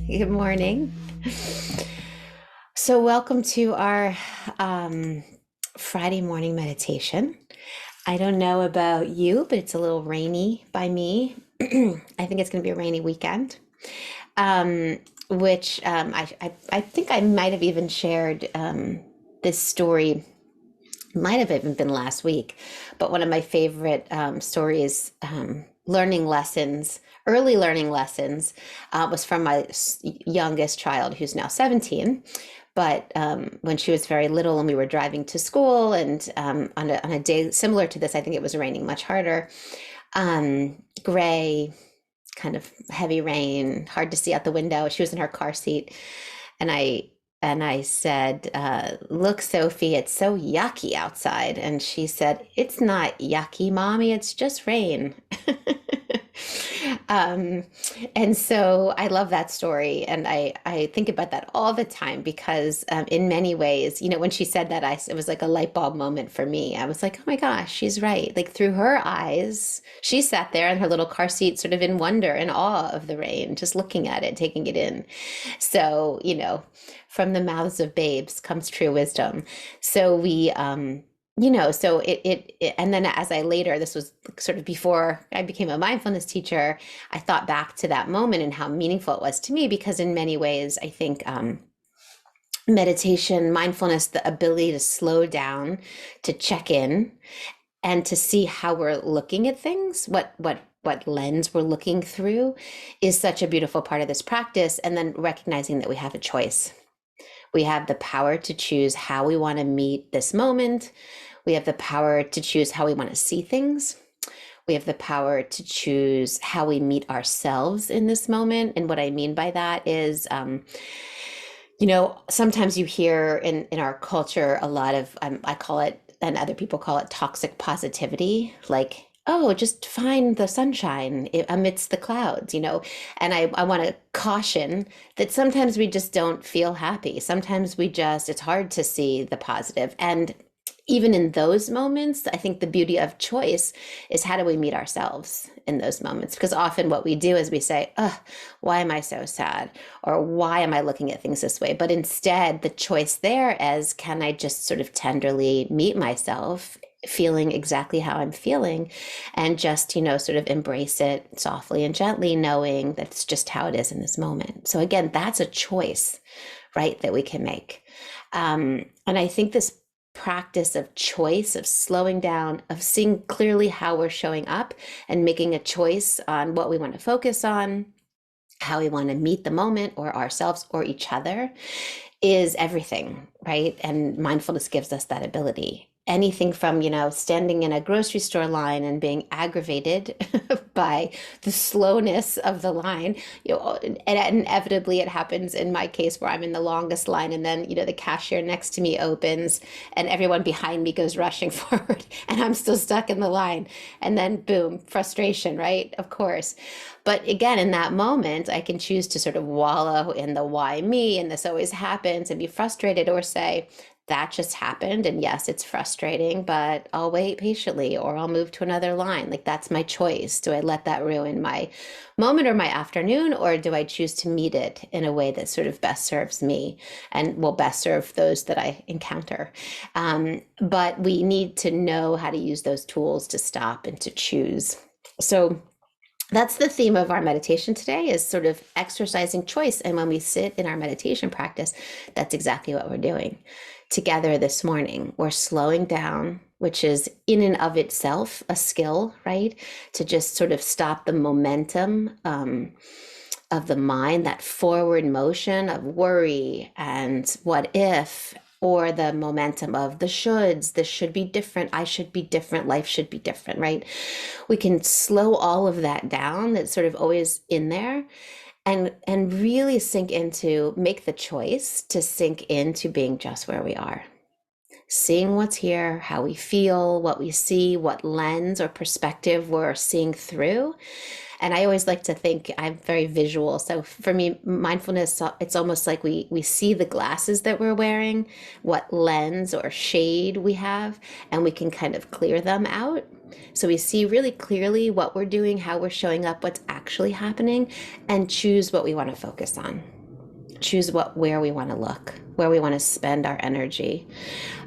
Good morning. So, welcome to our Friday morning meditation. I don't know about you, but it's a little rainy by me. I think it's going to be a rainy weekend, which I think I might have even shared this story, might have even been last week, but one of my favorite stories, learning lessons, early learning lessons, was from my youngest child, who's now 17. But when she was very little and we were driving to school, and on a day similar to this, I think it was raining much harder, gray, kind of heavy rain, hard to see out the window. She was in her car seat, and I said, "Look, Sophie, it's so yucky outside." And she said, "It's not yucky, Mommy. It's just rain." Um, and so I love that story. And I think about that all the time because, in many ways, when she said that, it was like a light bulb moment for me. I was like, oh my gosh, she's right. Like through her eyes, she sat there in her little car seat, sort of in wonder and awe of the rain, just looking at it, taking it in. So, from the mouths of babes comes true wisdom. So so and then as I later, this was sort of before I became a mindfulness teacher, I thought back to that moment and how meaningful it was to me because in many ways, I think meditation, mindfulness, the ability to slow down, to check in, and to see how we're looking at things, what lens we're looking through, is such a beautiful part of this practice. And then recognizing that we have a choice. We have the power to choose how we want to meet this moment. We have the power to choose how we want to see things. We have the power to choose how we meet ourselves in this moment. And what I mean by that is, sometimes you hear in our culture a lot of, I call it, and other people call it toxic positivity, like, oh, just find the sunshine amidst the clouds, And I want to caution that sometimes we just don't feel happy. Sometimes it's hard to see the positive. And even in those moments, I think the beauty of choice is how do we meet ourselves in those moments? Because often what we do is we say, oh, why am I so sad? Or why am I looking at things this way? But instead, the choice there is, can I just sort of tenderly meet myself, feeling exactly how I'm feeling, and just, sort of embrace it softly and gently, knowing that's just how it is in this moment. So again, that's a choice, right, that we can make. And I think this practice of choice, of slowing down, of seeing clearly how we're showing up and making a choice on what we want to focus on, how we want to meet the moment or ourselves or each other, is everything, right? And mindfulness gives us that ability. Anything from, standing in a grocery store line and being aggravated by the slowness of the line, and inevitably it happens in my case where I'm in the longest line and then, the cashier next to me opens and everyone behind me goes rushing forward and I'm still stuck in the line. And then boom, frustration, right? Of course. But again, in that moment, I can choose to sort of wallow in the why me and this always happens and be frustrated, or say, that just happened. And yes, it's frustrating, but I'll wait patiently or I'll move to another line. Like that's my choice. Do I let that ruin my moment or my afternoon, or do I choose to meet it in a way that sort of best serves me and will best serve those that I encounter? But we need to know how to use those tools to stop and to choose. So that's the theme of our meditation today, is sort of exercising choice. And when we sit in our meditation practice, that's exactly what we're doing. Together this morning, we're slowing down, which is in and of itself a skill, right? To just sort of stop the momentum of the mind, that forward motion of worry and what if, or the momentum of the shoulds, this should be different, I should be different, life should be different, right? We can slow all of that down that's sort of always in there, and really make the choice to sink into being just where we are, seeing what's here, how we feel, what we see, what lens or perspective we're seeing through. And I always like to think I'm very visual. So for me, mindfulness, it's almost like we see the glasses that we're wearing, what lens or shade we have, and we can kind of clear them out. So we see really clearly what we're doing, how we're showing up, what's actually happening, and choose what we want to focus on. choose where we want to look, where we want to spend our energy,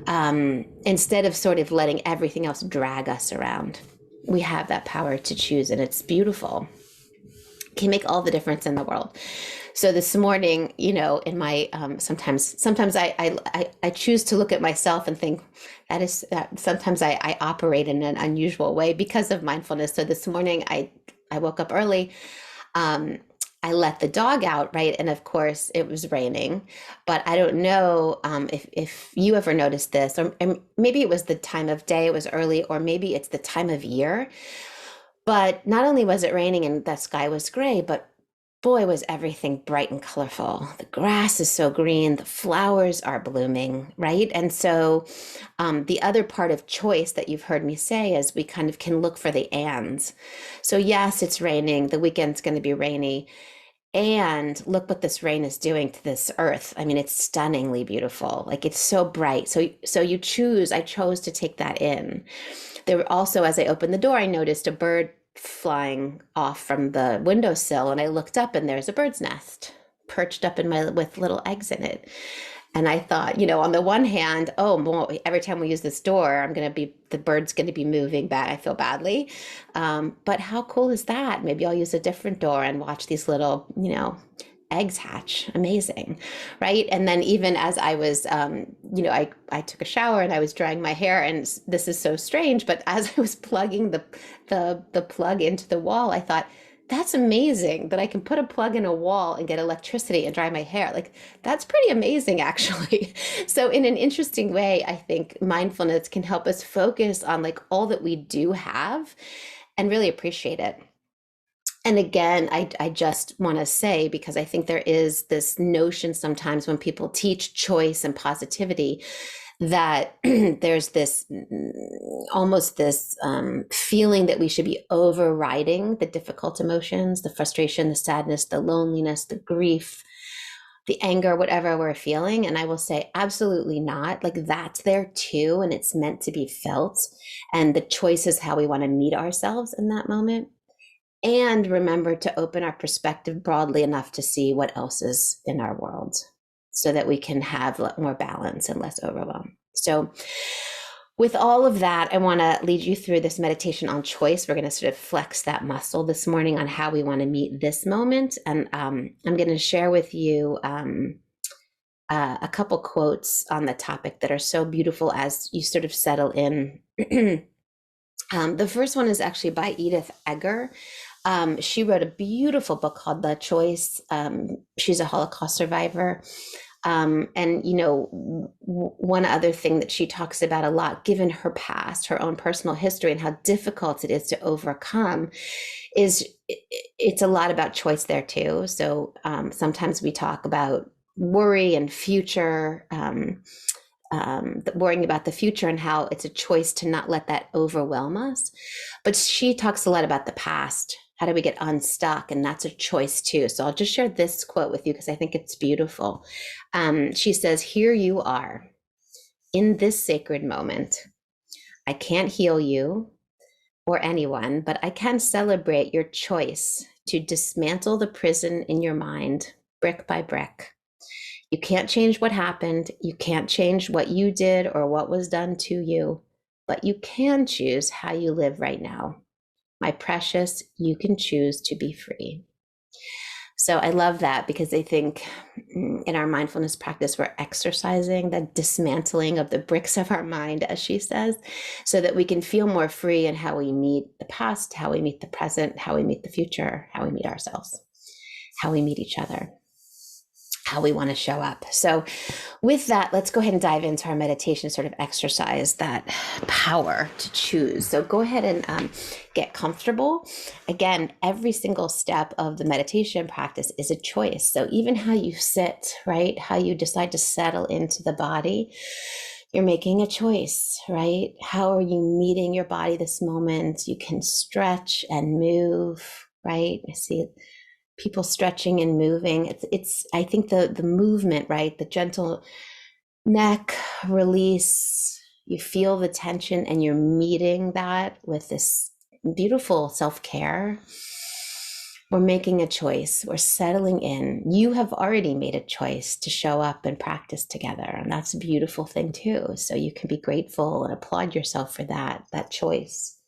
instead of sort of letting everything else drag us around. We have that power to choose, and it's beautiful. It can make all the difference in the world. So this morning, in my sometimes I choose to look at myself and think that sometimes I operate in an unusual way because of mindfulness. So this morning I woke up early. Um, I let the dog out, right? And of course, it was raining. But I don't know if you ever noticed this, or maybe it was the time of day, it was early, or maybe it's the time of year. But not only was it raining and the sky was gray, but boy, was everything bright and colorful. The grass is so green, the flowers are blooming, right? And so the other part of choice that you've heard me say is we kind of can look for the ands. So, yes, it's raining, the weekend's going to be rainy. And look what this rain is doing to this earth. I mean, it's stunningly beautiful. Like it's so bright. So I chose to take that in. There were also, as I opened the door, I noticed a bird flying off from the windowsill, and I looked up and there's a bird's nest perched up in my with little eggs in it. And I thought, on the one hand, oh, well, every time we use this door, the bird's going to be moving back. I feel badly. But how cool is that? Maybe I'll use a different door and watch these little, eggs hatch. Amazing. Right. And then even as I was, I took a shower and I was drying my hair, and this is so strange, but as I was plugging the plug into the wall, I thought, that's amazing that I can put a plug in a wall and get electricity and dry my hair. Like, that's pretty amazing, actually. So, in an interesting way, I think mindfulness can help us focus on like all that we do have and really appreciate it. And again, I just want to say, because I think there is this notion sometimes when people teach choice and positivity, that there's this almost this feeling that we should be overriding the difficult emotions, the frustration, the sadness, the loneliness, the grief, the anger, whatever we're feeling. And I will say, absolutely not. Like that's there too, and it's meant to be felt. And the choice is how we want to meet ourselves in that moment. And remember to open our perspective broadly enough to see what else is in our world so that we can have more balance and less overwhelm. So, with all of that, I want to lead you through this meditation on choice. We're going to sort of flex that muscle this morning on how we want to meet this moment. And I'm going to share with you a couple quotes on the topic that are so beautiful as you sort of settle in. The first one is actually by Edith Eger. She wrote a beautiful book called The Choice. She's a Holocaust survivor. And, one other thing that she talks about a lot, given her past, her own personal history, and how difficult it is to overcome, is it's a lot about choice there too. So sometimes we talk about worry and future, worrying about the future and how it's a choice to not let that overwhelm us. But she talks a lot about the past. How do we get unstuck? And that's a choice too. So I'll just share this quote with you because I think it's beautiful. She says, "Here you are in this sacred moment. I can't heal you or anyone, but I can celebrate your choice to dismantle the prison in your mind brick by brick. You can't change what happened. You can't change what you did or what was done to you, but you can choose how you live right now. My precious, you can choose to be free." So I love that because I think in our mindfulness practice, we're exercising the dismantling of the bricks of our mind, as she says, so that we can feel more free in how we meet the past, how we meet the present, how we meet the future, how we meet ourselves, how we meet each other, how we want to show up. So with that, let's go ahead and dive into our meditation, sort of exercise that power to choose. So go ahead and get comfortable. Again, every single step of the meditation practice is a choice. So even how you sit, right? How you decide to settle into the body, you're making a choice, right? How are you meeting your body this moment? You can stretch and move, right? I see people stretching and moving. It's I think the movement, right? The gentle neck release, you feel the tension and you're meeting that with this beautiful self-care. We're making a choice. We're settling in. You have already made a choice to show up and practice together. And that's a beautiful thing too. So you can be grateful and applaud yourself for that choice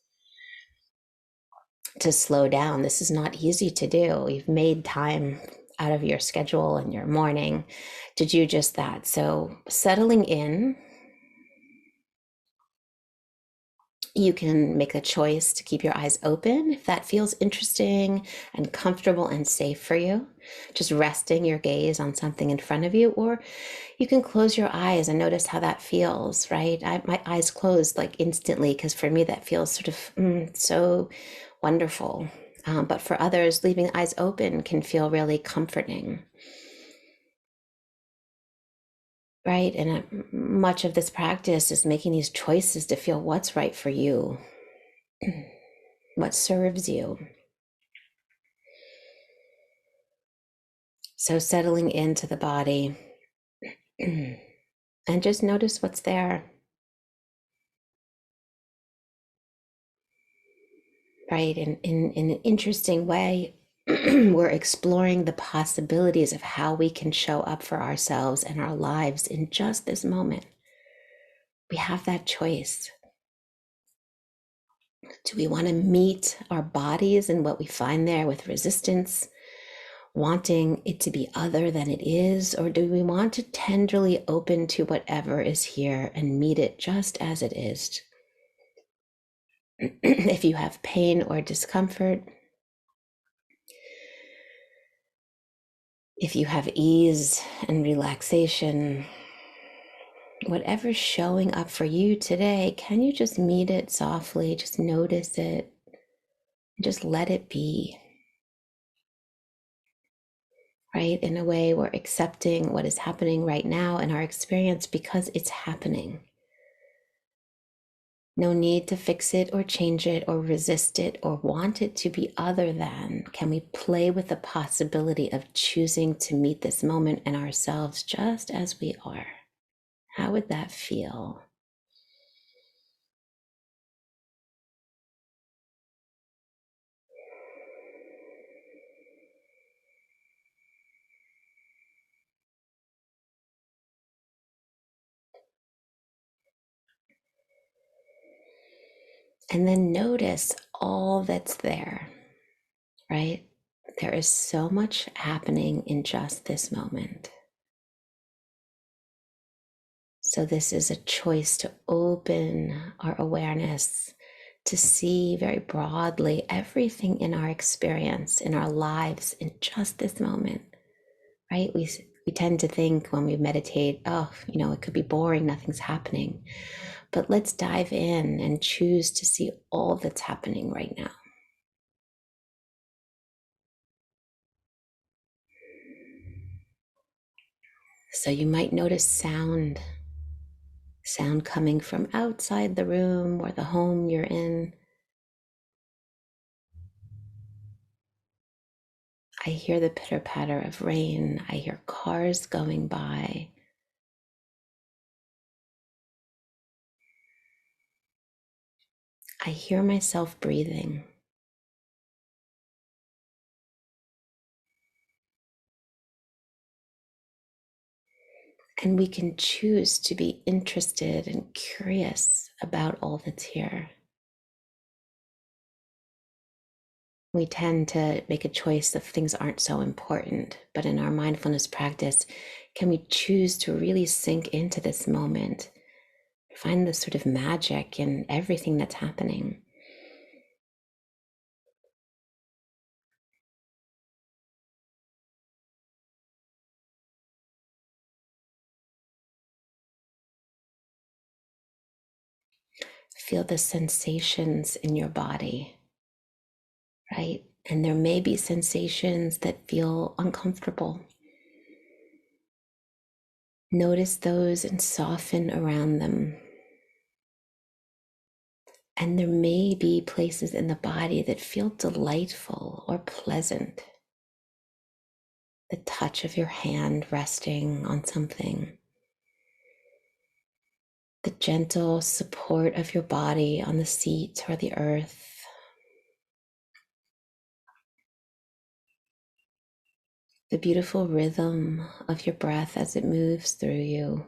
to slow down. This is not easy to do. You've made time out of your schedule and your morning to do just that. So settling in, you can make a choice to keep your eyes open if that feels interesting and comfortable and safe for you. Just resting your gaze on something in front of you, or you can close your eyes and notice how that feels, right? My eyes closed like instantly because for me that feels sort of so wonderful. But for others, leaving eyes open can feel really comforting, right? And much of this practice is making these choices to feel what's right for you, what serves you. So settling into the body and just notice what's there, right? In an interesting way, we're exploring the possibilities of how we can show up for ourselves and our lives in just this moment. We have that choice. Do we want to meet our bodies and what we find there with resistance, wanting it to be other than it is? Or do we want to tenderly open to whatever is here and meet it just as it is? If you have pain or discomfort, if you have ease and relaxation, whatever's showing up for you today, can you just meet it softly? Just notice it. Just let it be. Right? In a way, we're accepting what is happening right now in our experience because it's happening. No need to fix it or change it or resist it or want it to be other than. Can we play with the possibility of choosing to meet this moment and ourselves just as we are? How would that feel? And then notice all that's there, right? There is so much happening in just this moment. So, this is a choice to open our awareness to see very broadly everything in our experience, in our lives, in just this moment, right? We tend to think when we meditate, oh, it could be boring, nothing's happening. But let's dive in and choose to see all that's happening right now. So you might notice sound coming from outside the room or the home you're in. I hear the pitter patter of rain. I hear cars going by. I hear myself breathing. And we can choose to be interested and curious about all that's here. We tend to make a choice if things aren't so important, but in our mindfulness practice, can we choose to really sink into this moment, find the sort of magic in everything that's happening? Feel the sensations in your body, right? And there may be sensations that feel uncomfortable. Notice those and soften around them. And there may be places in the body that feel delightful or pleasant. The touch of your hand resting on something, the gentle support of your body on the seat or the earth. the beautiful rhythm of your breath as it moves through you.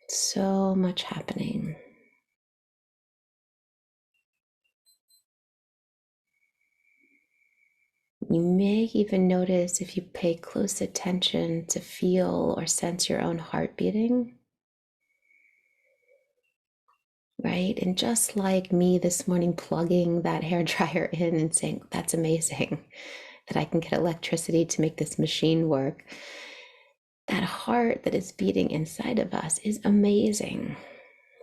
So much happening. You may even notice, if you pay close attention, to feel or sense your own heart beating, right? And just like me this morning, plugging that hair dryer in and saying, that's amazing that I can get electricity to make this machine work. That heart that is beating inside of us is amazing,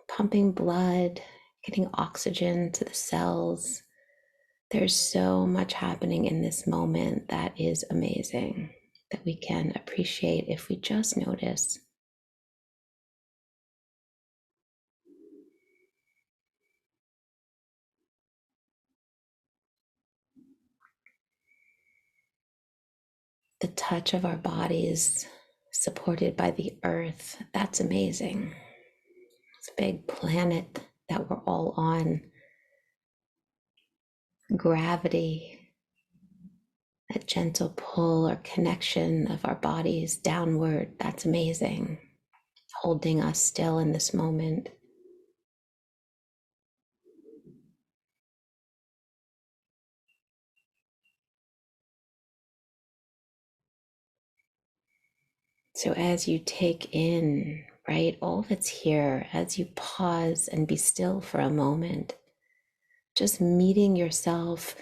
pumping blood, getting oxygen to the cells. There's so much happening in this moment that is amazing, that we can appreciate if we just notice. The touch of our bodies supported by the earth, that's amazing. It's a big planet that we're all on. Gravity, that gentle pull or connection of our bodies downward, that's amazing. Holding us still in this moment. So as you take in, right, all that's here, as you pause and be still for a moment, just meeting yourself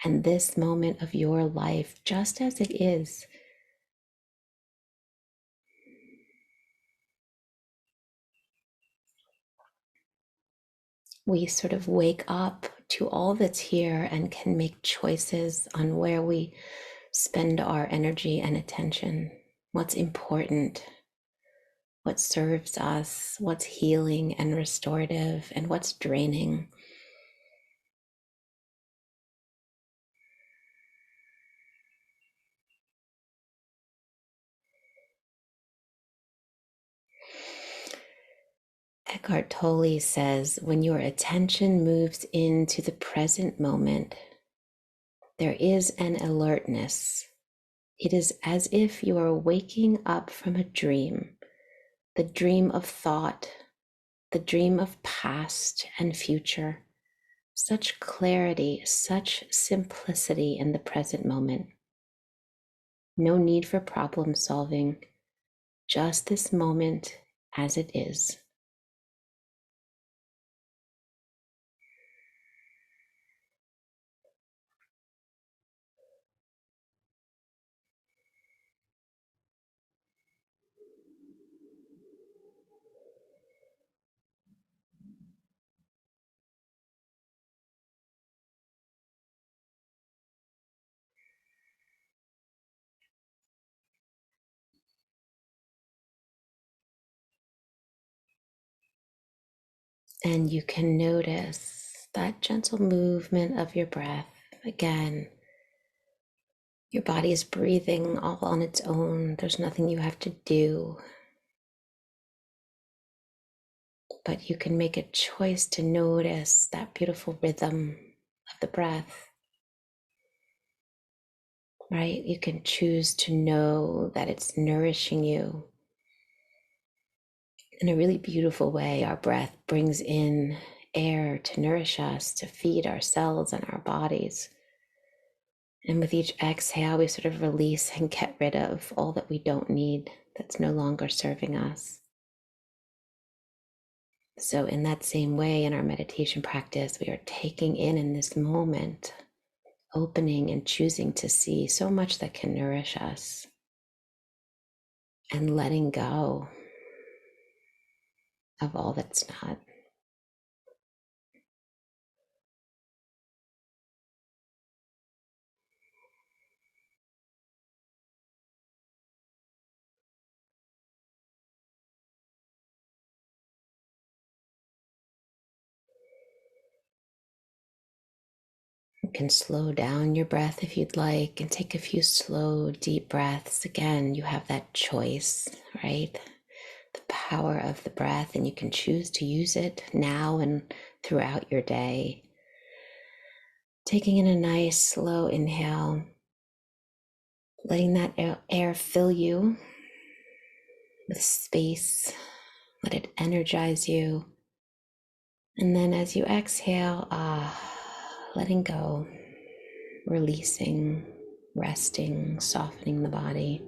and this moment of your life just as it is. We sort of wake up to all that's here and can make choices on where we spend our energy and attention, what's important, what serves us, what's healing and restorative, and what's draining. Eckhart Tolle says, when your attention moves into the present moment, there is an alertness. It is as if you are waking up from a dream, the dream of thought, the dream of past and future. Such clarity, such simplicity in the present moment. No need for problem solving, just this moment as it is. And you can notice that gentle movement of your breath. Again, your body is breathing all on its own. There's nothing you have to do. But you can make a choice to notice that beautiful rhythm of the breath, right? You can choose to know that it's nourishing you in a really beautiful way. Our breath brings in air to nourish us, to feed our cells and our bodies. And with each exhale, we sort of release and get rid of all that we don't need, that's no longer serving us. So in that same way, in our meditation practice, we are taking in this moment, opening and choosing to see so much that can nourish us, and letting go of all that's not. You can slow down your breath if you'd like and take a few slow, deep breaths. Again, you have that choice, right? The power of the breath, and you can choose to use it now and throughout your day Taking in a nice slow inhale, letting that air fill you with space, let it energize you. And then as you exhale, letting go, releasing, resting, softening the body.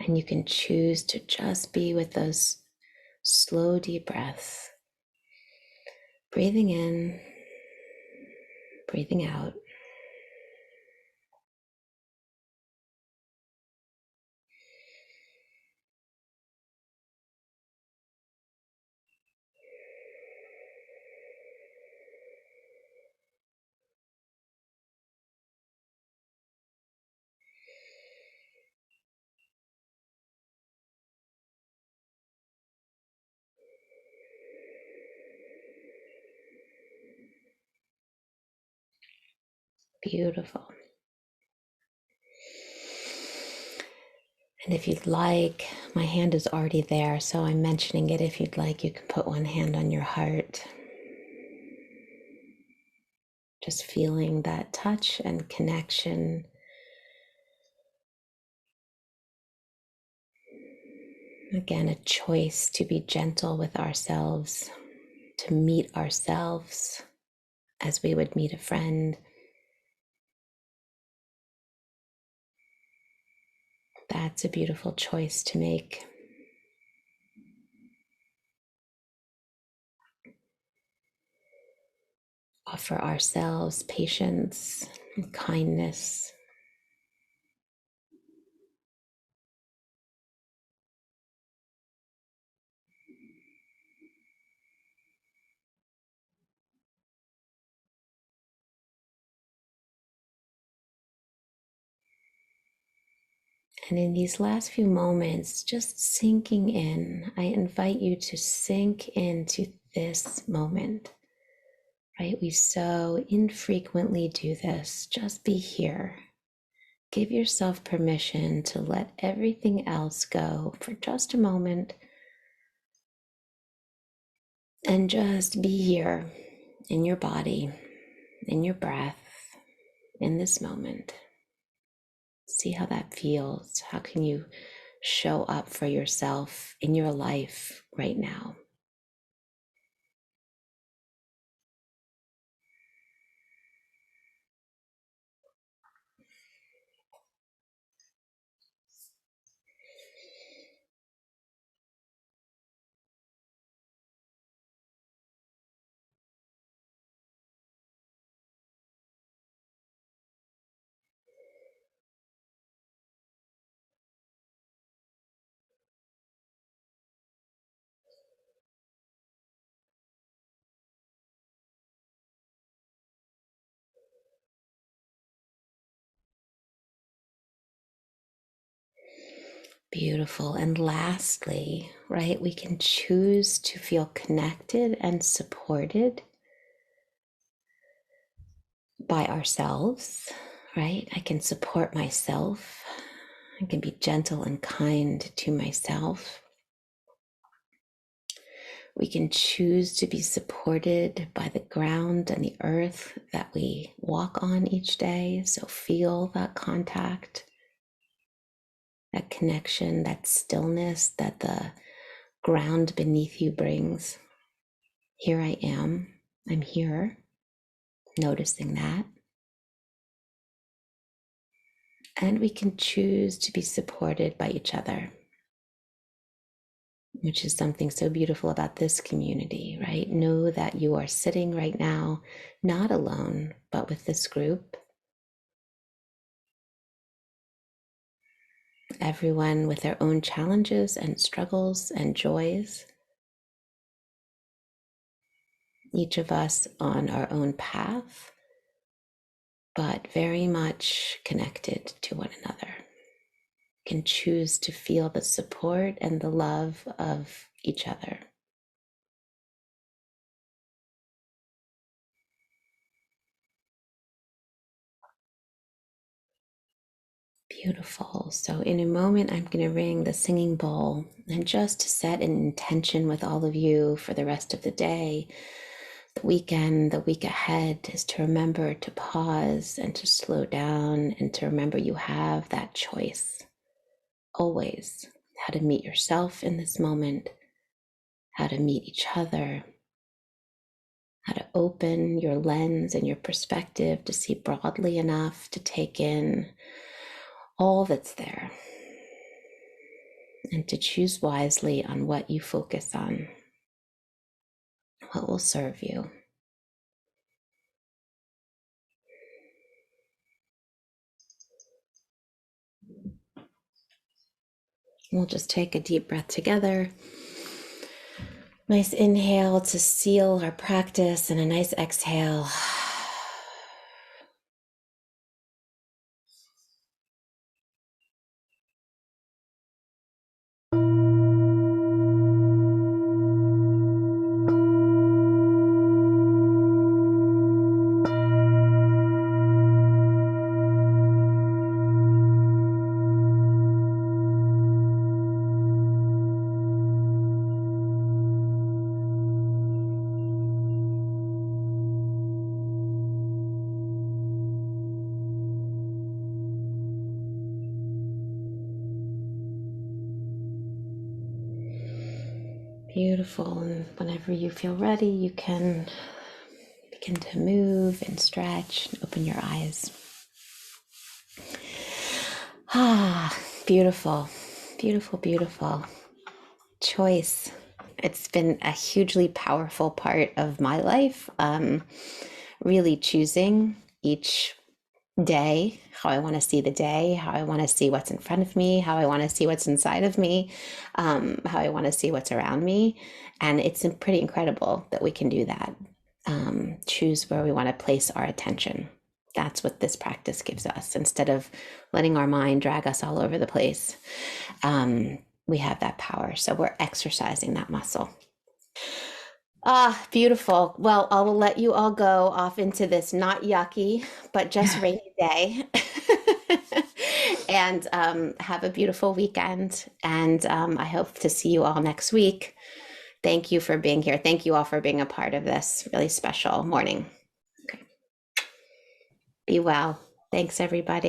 And you can choose to just be with those slow, deep breaths, breathing in, breathing out. Beautiful. And if you'd like, my hand is already there, so I'm mentioning it. If you'd like, you can put one hand on your heart. Just feeling that touch and connection. Again, a choice to be gentle with ourselves, to meet ourselves as we would meet a friend. That's a beautiful choice to make. Offer ourselves patience and kindness. And in these last few moments, just sinking in, I invite you to sink into this moment, right? We so infrequently do this. Just be here. Give yourself permission to let everything else go for just a moment and just be here in your body, in your breath, in this moment. See how that feels. How can you show up for yourself in your life right now? Beautiful. And lastly, right, we can choose to feel connected and supported by ourselves, right? I can support myself. I can be gentle and kind to myself. We can choose to be supported by the ground and the earth that we walk on each day. So feel that contact, that connection, that stillness that the ground beneath you brings. Here I am. I'm here, noticing that. And we can choose to be supported by each other, which is something so beautiful about this community, right? Know that you are sitting right now, not alone, but with this group. Everyone with their own challenges and struggles and joys. Each of us on our own path, but very much connected to one another. Can choose to feel the support and the love of each other. Beautiful. So in a moment, I'm going to ring the singing bowl, and just to set an intention with all of you for the rest of the day, the weekend, the week ahead, is to remember to pause and to slow down, and to remember you have that choice always, how to meet yourself in this moment, how to meet each other, how to open your lens and your perspective to see broadly enough to take in all that's there, and to choose wisely on what you focus on, what will serve you. We'll just take a deep breath together. Nice inhale to seal our practice, and a nice exhale. Beautiful. And whenever you feel ready, you can begin to move and stretch and open your eyes. Ah, beautiful, beautiful, beautiful. Choice. It's been a hugely powerful part of my life. Really choosing each day, how I want to see the day, how I want to see what's in front of me, how I want to see what's inside of me, how I want to see what's around me. And it's pretty incredible that we can do that. Choose where we want to place our attention. That's what this practice gives us. Instead of letting our mind drag us all over the place, we have that power. So we're exercising that muscle. Ah, beautiful. Well, I will let you all go off into this not yucky, but just rainy day. And have a beautiful weekend. And I hope to see you all next week. Thank you for being here. Thank you all for being a part of this really special morning. Okay. Be well. Thanks, everybody.